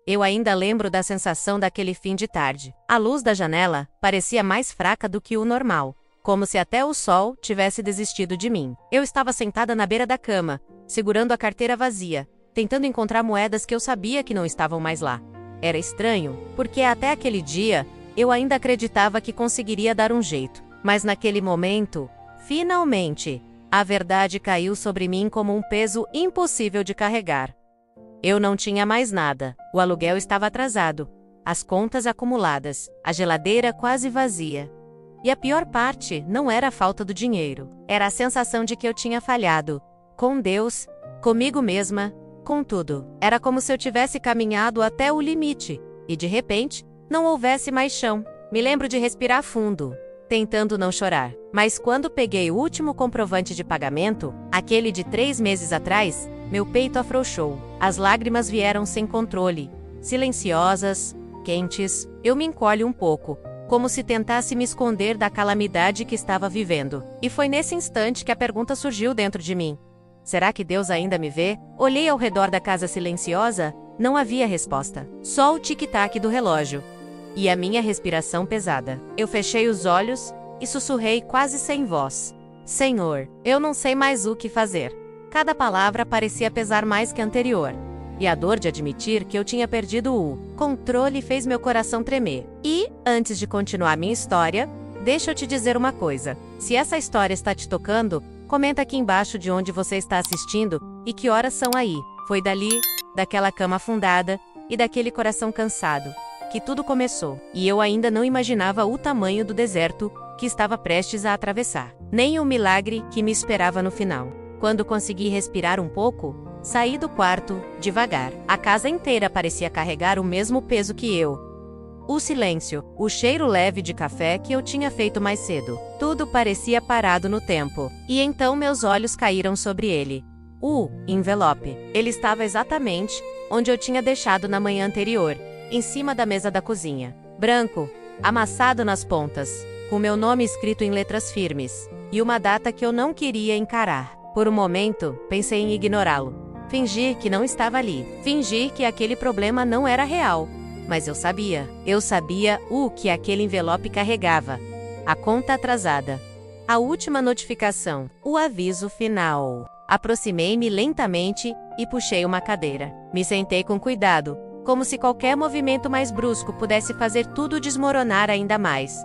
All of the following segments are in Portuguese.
Eu ainda lembro da sensação daquele fim de tarde. A luz da janela parecia mais fraca do que o normal, como se até o sol tivesse desistido de mim. Eu estava sentada na beira da cama, segurando a carteira vazia, tentando encontrar moedas que eu sabia que não estavam mais lá. Era estranho, porque até aquele dia, eu ainda acreditava que conseguiria dar um jeito. Mas naquele momento, finalmente, a verdade caiu sobre mim como um peso impossível de carregar. Eu não tinha mais nada, o aluguel estava atrasado, as contas acumuladas, a geladeira quase vazia. E a pior parte não era a falta do dinheiro, era a sensação de que eu tinha falhado. Com Deus, comigo mesma, com tudo. Era como se eu tivesse caminhado até o limite, e de repente, não houvesse mais chão. Me lembro de respirar fundo, tentando não chorar. Mas quando peguei o último comprovante de pagamento, aquele de 3 meses atrás, meu peito afrouxou. As lágrimas vieram sem controle, silenciosas, quentes. Eu me encolho um pouco, como se tentasse me esconder da calamidade que estava vivendo. E foi nesse instante que a pergunta surgiu dentro de mim. Será que Deus ainda me vê? Olhei ao redor da casa silenciosa, não havia resposta. Só o tic-tac do relógio. E a minha respiração pesada. Eu fechei os olhos e sussurrei quase sem voz. Senhor, eu não sei mais o que fazer. Cada palavra parecia pesar mais que a anterior. E a dor de admitir que eu tinha perdido o controle fez meu coração tremer. E, antes de continuar minha história, deixa eu te dizer uma coisa. Se essa história está te tocando, comenta aqui embaixo de onde você está assistindo e que horas são aí. Foi dali, daquela cama afundada e daquele coração cansado, que tudo começou. E eu ainda não imaginava o tamanho do deserto que estava prestes a atravessar, nem o milagre que me esperava no final. Quando consegui respirar um pouco, saí do quarto, devagar. A casa inteira parecia carregar o mesmo peso que eu. O silêncio, o cheiro leve de café que eu tinha feito mais cedo. Tudo parecia parado no tempo. E então meus olhos caíram sobre ele. O envelope. Ele estava exatamente onde eu tinha deixado na manhã anterior, em cima da mesa da cozinha. Branco, amassado nas pontas, com meu nome escrito em letras firmes, e uma data que eu não queria encarar. Por um momento, pensei em ignorá-lo. Fingir que não estava ali. Fingir que aquele problema não era real. Mas eu sabia o que aquele envelope carregava. A conta atrasada. A última notificação. O aviso final. Aproximei-me lentamente e puxei uma cadeira. Me sentei com cuidado, como se qualquer movimento mais brusco pudesse fazer tudo desmoronar ainda mais.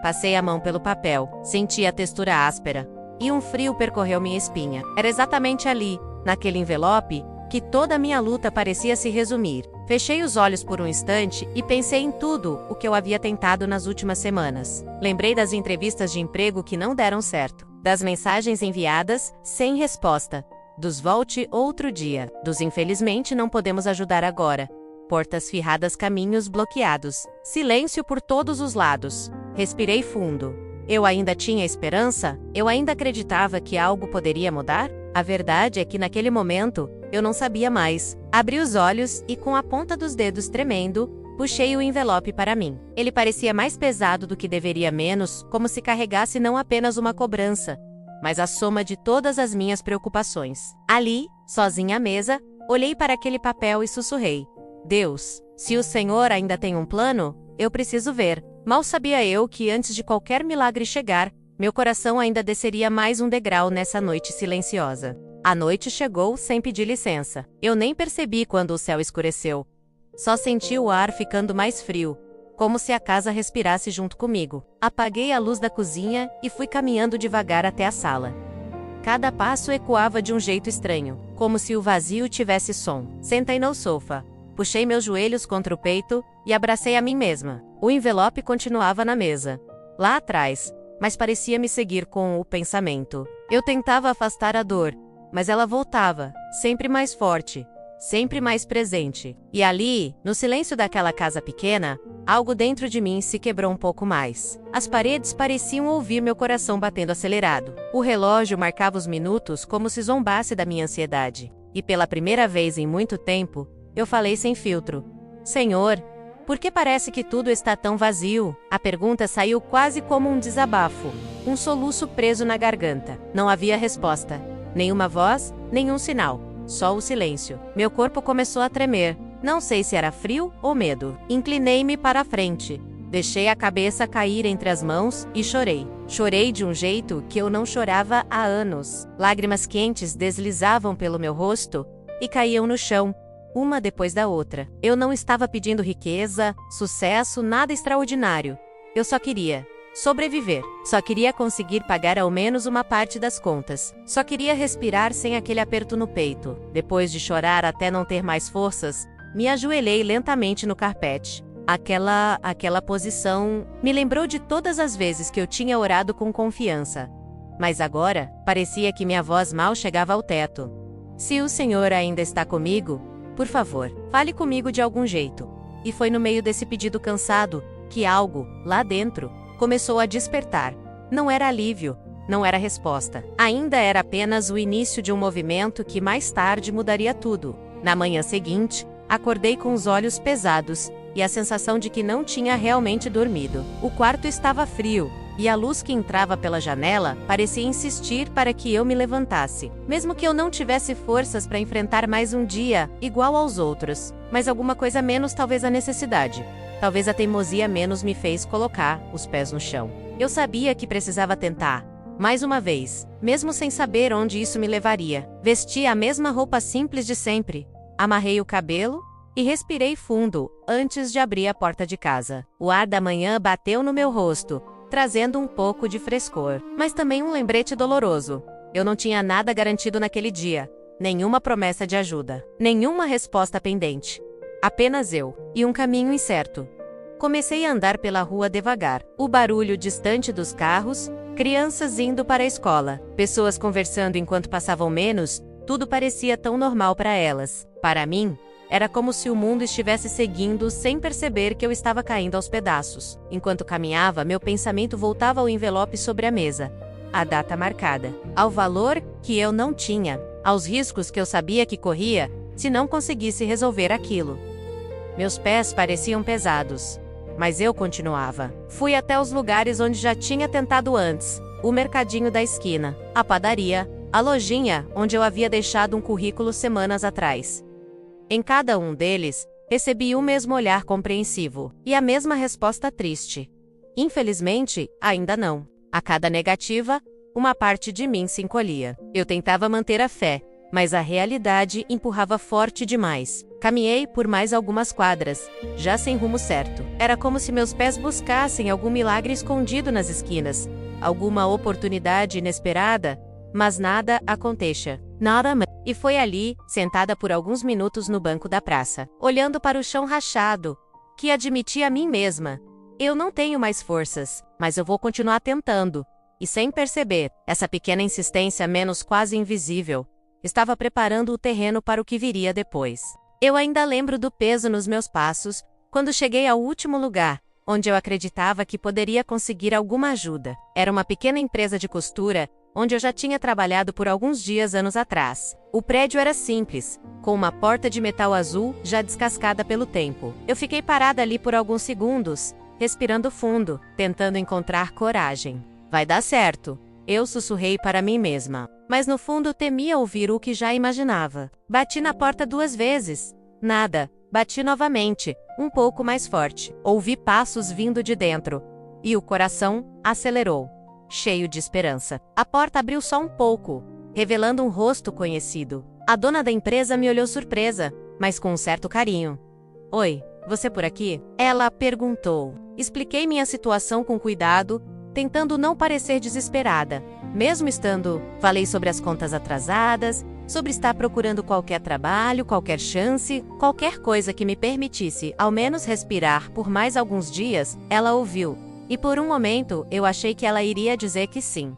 Passei a mão pelo papel, senti a textura áspera, e um frio percorreu minha espinha. Era exatamente ali, naquele envelope, que toda a minha luta parecia se resumir. Fechei os olhos por um instante e pensei em tudo o que eu havia tentado nas últimas semanas. Lembrei das entrevistas de emprego que não deram certo, das mensagens enviadas sem resposta, dos volte outro dia, dos infelizmente não podemos ajudar agora, portas firradas, caminhos bloqueados, silêncio por todos os lados. Respirei fundo. Eu ainda tinha esperança? Eu ainda acreditava que algo poderia mudar? A verdade é que naquele momento, eu não sabia mais. Abri os olhos e, com a ponta dos dedos tremendo, puxei o envelope para mim. Ele parecia mais pesado do que deveria, menos, como se carregasse não apenas uma cobrança, mas a soma de todas as minhas preocupações. Ali, sozinha à mesa, olhei para aquele papel e sussurrei. Deus, se o Senhor ainda tem um plano, eu preciso ver. Mal sabia eu que antes de qualquer milagre chegar, meu coração ainda desceria mais um degrau nessa noite silenciosa. A noite chegou sem pedir licença. Eu nem percebi quando o céu escureceu. Só senti o ar ficando mais frio, como se a casa respirasse junto comigo. Apaguei a luz da cozinha e fui caminhando devagar até a sala. Cada passo ecoava de um jeito estranho, como se o vazio tivesse som. Sentei no sofá. Puxei meus joelhos contra o peito e abracei a mim mesma. O envelope continuava na mesa, lá atrás, mas parecia me seguir com o pensamento. Eu tentava afastar a dor, mas ela voltava, sempre mais forte, sempre mais presente. E ali, no silêncio daquela casa pequena, algo dentro de mim se quebrou um pouco mais. As paredes pareciam ouvir meu coração batendo acelerado. O relógio marcava os minutos como se zombasse da minha ansiedade. E pela primeira vez em muito tempo, eu falei sem filtro. Senhor, por que parece que tudo está tão vazio? A pergunta saiu quase como um desabafo, um soluço preso na garganta. Não havia resposta, nenhuma voz, nenhum sinal, só o silêncio. Meu corpo começou a tremer, Não sei se era frio ou medo. Inclinei-me para a frente. Deixei a cabeça cair entre as mãos e chorei. Chorei de um jeito que eu não chorava há anos. Lágrimas quentes deslizavam pelo meu rosto e caíam no chão, uma depois da outra. Eu não estava pedindo riqueza, sucesso, nada extraordinário. Eu só queria sobreviver. Só queria conseguir pagar ao menos uma parte das contas. Só queria respirar sem aquele aperto no peito. Depois de chorar até não ter mais forças, me ajoelhei lentamente no carpete. Aquela posição me lembrou de todas as vezes que eu tinha orado com confiança. Mas agora, parecia que minha voz mal chegava ao teto. Se o Senhor ainda está comigo, por favor, fale comigo de algum jeito. E foi no meio desse pedido cansado que algo, lá dentro, começou a despertar. Não era alívio, não era resposta. Ainda era apenas o início de um movimento que mais tarde mudaria tudo. Na manhã seguinte, acordei com os olhos pesados e a sensação de que não tinha realmente dormido. O quarto estava frio, e a luz que entrava pela janela parecia insistir para que eu me levantasse. Mesmo que eu não tivesse forças para enfrentar mais um dia igual aos outros, mas alguma coisa menos, talvez a necessidade. Talvez a teimosia menos me fez colocar os pés no chão. Eu sabia que precisava tentar. Mais uma vez, mesmo sem saber onde isso me levaria. Vesti a mesma roupa simples de sempre. Amarrei o cabelo e respirei fundo antes de abrir a porta de casa. O ar da manhã bateu no meu rosto, trazendo um pouco de frescor, mas também um lembrete doloroso. Eu não tinha nada garantido naquele dia, nenhuma promessa de ajuda, nenhuma resposta pendente. Apenas eu e um caminho incerto. Comecei a andar pela rua devagar, o barulho distante dos carros, crianças indo para a escola, pessoas conversando enquanto passavam menos, tudo parecia tão normal para elas. Para mim, era como se o mundo estivesse seguindo sem perceber que eu estava caindo aos pedaços. Enquanto caminhava, meu pensamento voltava ao envelope sobre a mesa. A data marcada. Ao valor que eu não tinha. Aos riscos que eu sabia que corria se não conseguisse resolver aquilo. Meus pés pareciam pesados. Mas eu continuava. Fui até os lugares onde já tinha tentado antes. O mercadinho da esquina. A padaria. A lojinha onde eu havia deixado um currículo semanas atrás. Em cada um deles, recebi o mesmo olhar compreensivo e a mesma resposta triste. Infelizmente, ainda não. A cada negativa, uma parte de mim se encolhia. Eu tentava manter a fé, mas a realidade empurrava forte demais. Caminhei por mais algumas quadras, já sem rumo certo. Era como se meus pés buscassem algum milagre escondido nas esquinas, alguma oportunidade inesperada, mas nada acontecia. Nada. E foi ali, sentada por alguns minutos no banco da praça, olhando para o chão rachado, que admiti a mim mesma. Eu não tenho mais forças, mas eu vou continuar tentando. E sem perceber, essa pequena insistência menos quase invisível, estava preparando o terreno para o que viria depois. Eu ainda lembro do peso nos meus passos, quando cheguei ao último lugar, onde eu acreditava que poderia conseguir alguma ajuda. Era uma pequena empresa de costura, onde eu já tinha trabalhado por alguns dias anos atrás. O prédio era simples, com uma porta de metal azul já descascada pelo tempo. Eu fiquei parada ali por alguns segundos, respirando fundo, tentando encontrar coragem. Vai dar certo, eu sussurrei para mim mesma. Mas no fundo temia ouvir o que já imaginava. Bati na porta 2 vezes. Nada. Bati novamente, um pouco mais forte. Ouvi passos vindo de dentro. E o coração acelerou, cheio de esperança. A porta abriu só um pouco, revelando um rosto conhecido. A dona da empresa me olhou surpresa, mas com um certo carinho. Oi, você por aqui? Ela perguntou. Expliquei minha situação com cuidado, tentando não parecer desesperada. Mesmo estando, falei sobre as contas atrasadas, sobre estar procurando qualquer trabalho, qualquer chance, qualquer coisa que me permitisse ao menos respirar por mais alguns dias. Ela ouviu. E por um momento, eu achei que ela iria dizer que sim.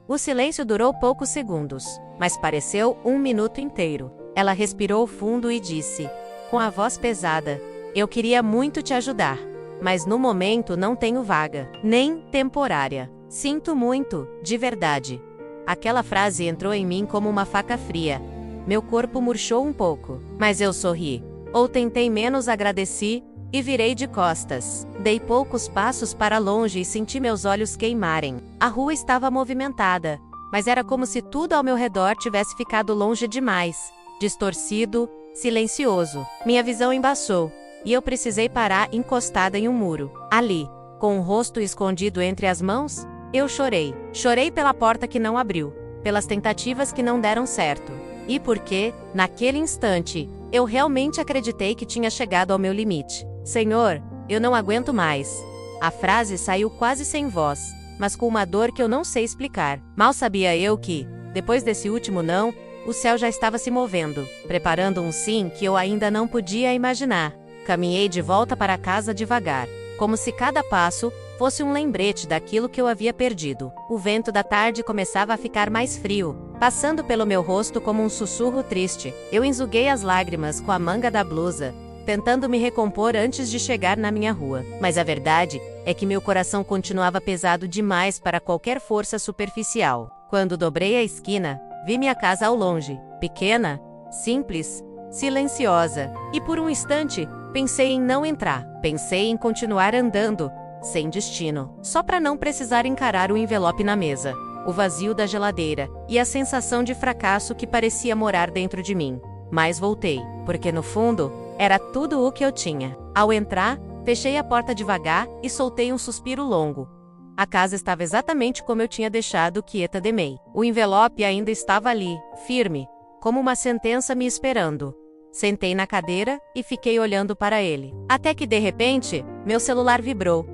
O silêncio durou poucos segundos, mas pareceu 1 minuto inteiro. Ela respirou fundo e disse, com a voz pesada, eu queria muito te ajudar, mas no momento não tenho vaga, nem temporária. Sinto muito, de verdade. Aquela frase entrou em mim como uma faca fria. Meu corpo murchou um pouco, mas eu sorri. Ou tentei menos, agradeci, e virei de costas. Dei poucos passos para longe e senti meus olhos queimarem. A rua estava movimentada, mas era como se tudo ao meu redor tivesse ficado longe demais, distorcido, silencioso. Minha visão embaçou, e eu precisei parar encostada em um muro. Ali, com o rosto escondido entre as mãos, eu chorei. Chorei pela porta que não abriu, pelas tentativas que não deram certo. E porque, naquele instante, eu realmente acreditei que tinha chegado ao meu limite. Senhor, eu não aguento mais. A frase saiu quase sem voz, mas com uma dor que eu não sei explicar. Mal sabia eu que, depois desse último não, o céu já estava se movendo, preparando um sim que eu ainda não podia imaginar. Caminhei de volta para casa devagar, como se cada passo fosse um lembrete daquilo que eu havia perdido. O vento da tarde começava a ficar mais frio, passando pelo meu rosto como um sussurro triste. Eu enxuguei as lágrimas com a manga da blusa, tentando me recompor antes de chegar na minha rua. Mas a verdade é que meu coração continuava pesado demais para qualquer força superficial. Quando dobrei a esquina, vi minha casa ao longe, pequena, simples, silenciosa, e por um instante, pensei em não entrar. Pensei em continuar andando, sem destino, só para não precisar encarar o envelope na mesa, o vazio da geladeira e a sensação de fracasso que parecia morar dentro de mim. Mas voltei, porque no fundo, era tudo o que eu tinha. Ao entrar, fechei a porta devagar e soltei um suspiro longo. A casa estava exatamente como eu tinha deixado quieta de May. O envelope ainda estava ali, firme, como uma sentença me esperando. Sentei na cadeira e fiquei olhando para ele. Até que, de repente, meu celular vibrou.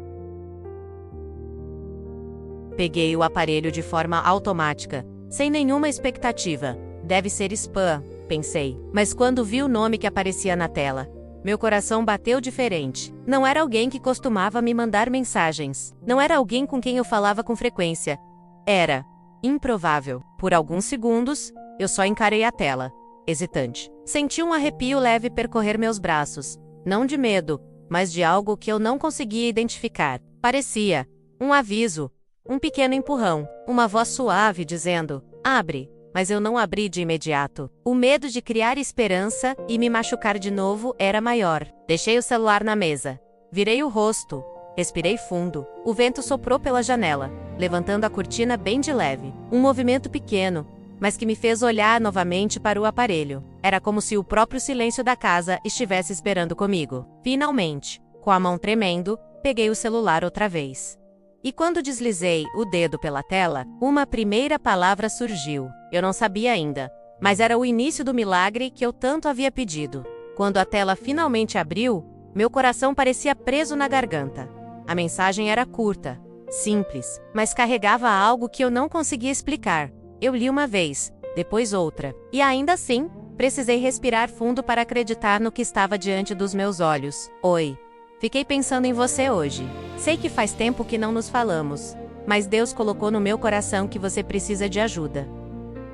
Peguei o aparelho de forma automática, sem nenhuma expectativa. Deve ser spam, pensei. Mas quando vi o nome que aparecia na tela, meu coração bateu diferente. Não era alguém que costumava me mandar mensagens. Não era alguém com quem eu falava com frequência. Era improvável. Por alguns segundos, eu só encarei a tela, hesitante. Senti um arrepio leve percorrer meus braços. Não de medo, mas de algo que eu não conseguia identificar. Parecia um aviso, um pequeno empurrão, uma voz suave dizendo: abre. Mas eu não abri de imediato. O medo de criar esperança e me machucar de novo era maior. Deixei o celular na mesa. Virei o rosto. Respirei fundo. O vento soprou pela janela, levantando a cortina bem de leve. Um movimento pequeno, mas que me fez olhar novamente para o aparelho. Era como se o próprio silêncio da casa estivesse esperando comigo. Finalmente, com a mão tremendo, peguei o celular outra vez. E quando deslizei o dedo pela tela, uma primeira palavra surgiu. Eu não sabia ainda, mas era o início do milagre que eu tanto havia pedido. Quando a tela finalmente abriu, meu coração parecia preso na garganta. A mensagem era curta, simples, mas carregava algo que eu não conseguia explicar. Eu li uma vez, depois outra, e ainda assim, precisei respirar fundo para acreditar no que estava diante dos meus olhos. Oi. Fiquei pensando em você hoje. Sei que faz tempo que não nos falamos, mas Deus colocou no meu coração que você precisa de ajuda.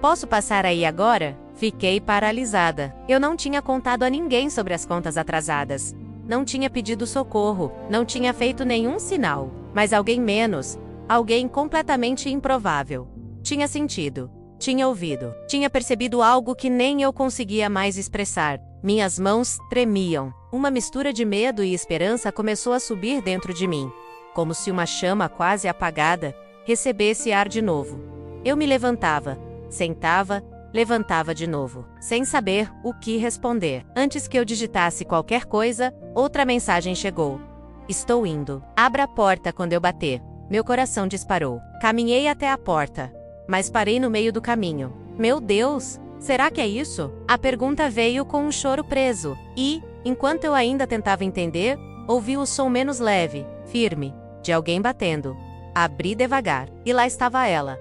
Posso passar aí agora? Fiquei paralisada. Eu não tinha contado a ninguém sobre as contas atrasadas. Não tinha pedido socorro, não tinha feito nenhum sinal. Mas alguém menos, alguém completamente improvável, tinha sentido, tinha ouvido, tinha percebido algo que nem eu conseguia mais expressar. Minhas mãos tremiam. Uma mistura de medo e esperança começou a subir dentro de mim, como se uma chama quase apagada recebesse ar de novo. Eu me levantava, sentava, levantava de novo, sem saber o que responder. Antes que eu digitasse qualquer coisa, outra mensagem chegou. Estou indo. Abra a porta quando eu bater. Meu coração disparou. Caminhei até a porta, mas parei no meio do caminho. Meu Deus! Será que é isso? A pergunta veio com um choro preso, e, enquanto eu ainda tentava entender, ouvi o som menos leve, firme, de alguém batendo. Abri devagar, e lá estava ela.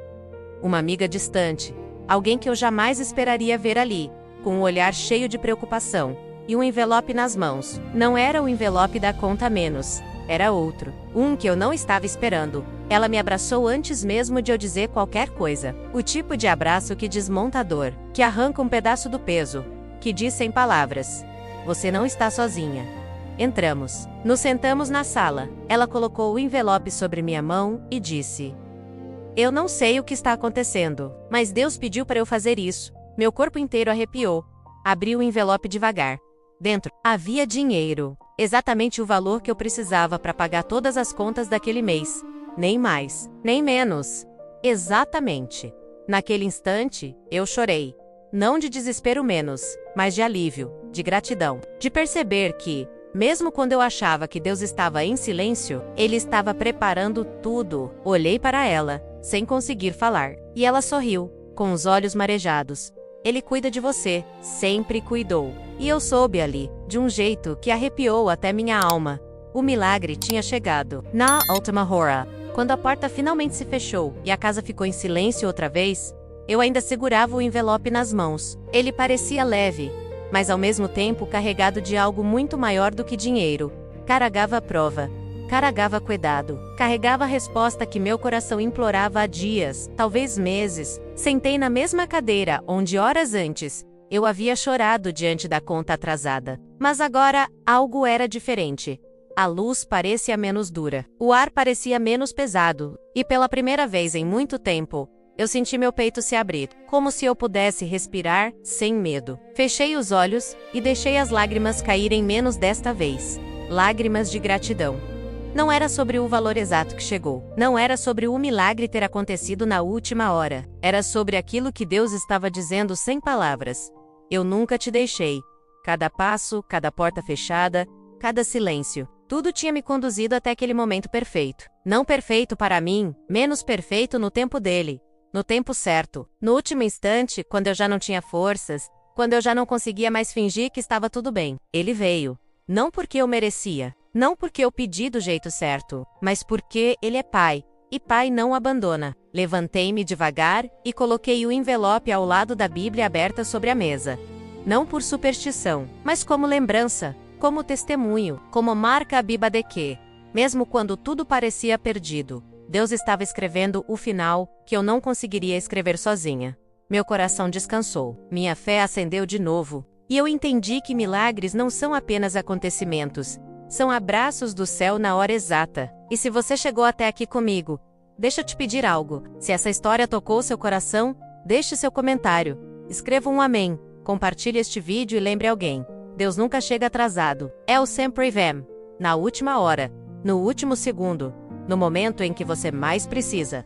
Uma amiga distante, alguém que eu jamais esperaria ver ali, com um olhar cheio de preocupação, e um envelope nas mãos. Não era o envelope da conta menos, era outro. Um que eu não estava esperando. Ela me abraçou antes mesmo de eu dizer qualquer coisa. O tipo de abraço que desmonta a dor, que arranca um pedaço do peso, que diz sem palavras: você não está sozinha. Entramos. Nos sentamos na sala. Ela colocou o envelope sobre minha mão e disse: eu não sei o que está acontecendo, mas Deus pediu para eu fazer isso. Meu corpo inteiro arrepiou. Abri o envelope devagar. Dentro havia dinheiro. Exatamente o valor que eu precisava para pagar todas as contas daquele mês. Nem mais, nem menos. Exatamente. Naquele instante, eu chorei. não de desespero menos, mas de alívio, de gratidão, de perceber que, mesmo quando eu achava que Deus estava em silêncio, Ele estava preparando tudo. Olhei para ela, sem conseguir falar, e ela sorriu, com os olhos marejados. Ele cuida de você, sempre cuidou. E eu soube ali, de um jeito que arrepiou até minha alma. O milagre tinha chegado. Na última hora, quando a porta finalmente se fechou e a casa ficou em silêncio outra vez, eu ainda segurava o envelope nas mãos. Ele parecia leve, mas ao mesmo tempo carregado de algo muito maior do que dinheiro. Carregava a prova, carregava cuidado, carregava a resposta que meu coração implorava há dias, talvez meses. Sentei na mesma cadeira onde horas antes eu havia chorado diante da conta atrasada. Mas agora algo era diferente. A luz parecia menos dura, o ar parecia menos pesado, e pela primeira vez em muito tempo, eu senti meu peito se abrir, como se eu pudesse respirar sem medo. Fechei os olhos e deixei as lágrimas caírem menos desta vez. Lágrimas de gratidão. Não era sobre o valor exato que chegou. Não era sobre o milagre ter acontecido na última hora. Era sobre aquilo que Deus estava dizendo sem palavras. Eu nunca te deixei. Cada passo, cada porta fechada, cada silêncio. Tudo tinha me conduzido até aquele momento perfeito. Não perfeito para mim, menos perfeito no tempo dele. No tempo certo. No último instante, quando eu já não tinha forças, quando eu já não conseguia mais fingir que estava tudo bem. Ele veio. Não porque eu merecia. Não porque eu pedi do jeito certo. Mas porque ele é pai. E pai não abandona. Levantei-me devagar e coloquei o envelope ao lado da Bíblia aberta sobre a mesa. Não por superstição, mas como lembrança. Como testemunho, como marca viva de que, mesmo quando tudo parecia perdido, Deus estava escrevendo o final que eu não conseguiria escrever sozinha. Meu coração descansou, minha fé acendeu de novo, e eu entendi que milagres não são apenas acontecimentos, são abraços do céu na hora exata. E se você chegou até aqui comigo, deixa eu te pedir algo. Se essa história tocou seu coração, deixe seu comentário, escreva um amém, compartilhe este vídeo e lembre alguém. Deus nunca chega atrasado. É o sempre vem. Na última hora. No último segundo. No momento em que você mais precisa.